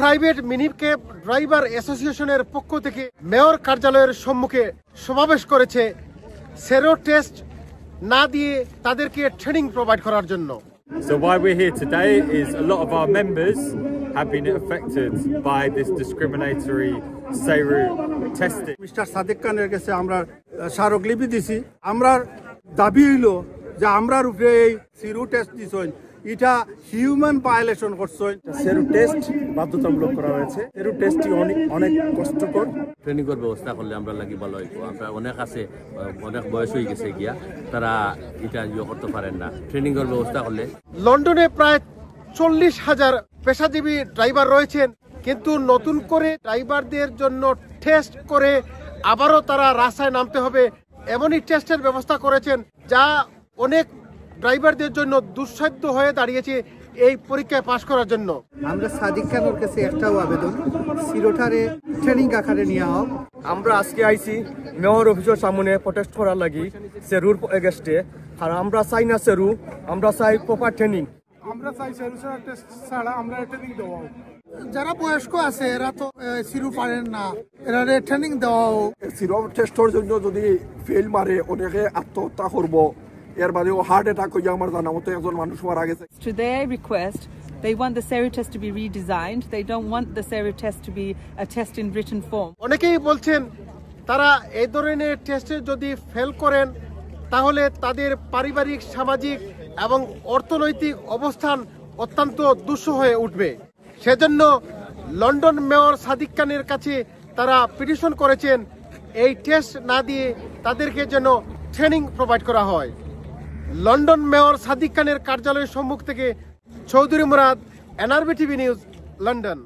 Private মিনিকেব driver অ্যাসোসিয়েশনের পক্ষ থেকে মেয়র কার্যালয়ের সম্মুখে সমাবেশ করেছে সেরো টেস্ট না দিয়ে তাদেরকে ট্রেনিং প্রোভাইড করার জন্য। So why we're here today is a lot of our members have been affected by this discriminatory SERU testing. Mr. Sadiq Khaner কাছে আমরা স্মারকলিপি দিছি। আমরা দাবি হইল যে আমরার উপরে এই সেরু টেস্ট দিছই এটা হিউম্যান ভায়োলেশন করছই। সেরু টেস্ট বাধ্যতামূলক করা হয়েছে। সেরু টেস্টটি অনেক কষ্টকর। ট্রেনিং এর ব্যবস্থা করলে আমরা লাগি ভালো হইব। আমরা অনেক আছে অনেক বয়স হয়ে গেছে গিয়া তারা এটা করতে পারেন না। ট্রেনিং এর ব্যবস্থা করলে লন্ডনে প্রায় 40,000 পেশাজীবী ড্রাইভার রয়েছেন, কিন্তু নতুন করে ড্রাইভারদের জন্য টেস্ট করে আবারও তারা রাস্তায় নামতে হবে এমনই টেস্টের ব্যবস্থা করেছেন, যা অনেক ড্রাইভারদের জন্য দুঃসাধ্য হয়ে দাঁড়িয়েছে এই পরীক্ষায় পাশ করার জন্য। আমরা সাদিক খানের কাছে একটাও আবেদন, সিরোটারে ট্রেনিং আকারে নিয়ে হোক। আমরা আজকে আইছি মেয়র অফিসের সামনে প্রটেস্ট করার লাগি সেরুর এগেস্টে। আর আমরা চাই না সেরু, আমরা চাই প্রপার ট্রেনিং। আমরা চাই সেরু টেস্ট ছাড়া আমরা ট্রেনিং দেওয়া হোক। যারা বয়স্ক আছে এরা তো সিরু পারেন না, এরা ট্রেনিং দেওয়া হোক। সিরো টেস্টের জন্য যদি ফেল মারে অনেকে আত্মহত্যা করবো, এর বাদেও হার্ট অ্যাটাক হয়ে আমার জানা মতো একজন মানুষ মারা গেছে। To their request, they want the SERU test to be redesigned. They don't want the SERU test to be a test in written form. অনেকেই বলছেন তারা এই ধরনের টেস্টে যদি ফেল করেন তাহলে তাদের পারিবারিক, সামাজিক এবং অর্থনৈতিক অবস্থান অত্যন্ত দুঃসহ হয়ে উঠবে। সেজন্য লন্ডন মেয়র সাদিক খানের কাছে তারা পিটিশন করেছেন এই টেস্ট না দিয়ে তাদেরকে যেন ট্রেনিং প্রোভাইড করা হয়। লন্ডন মেয়র সাদিক খানের কার্যালয়ের সম্মুখ থেকে Chowdhury Murad, NRB TV news, London.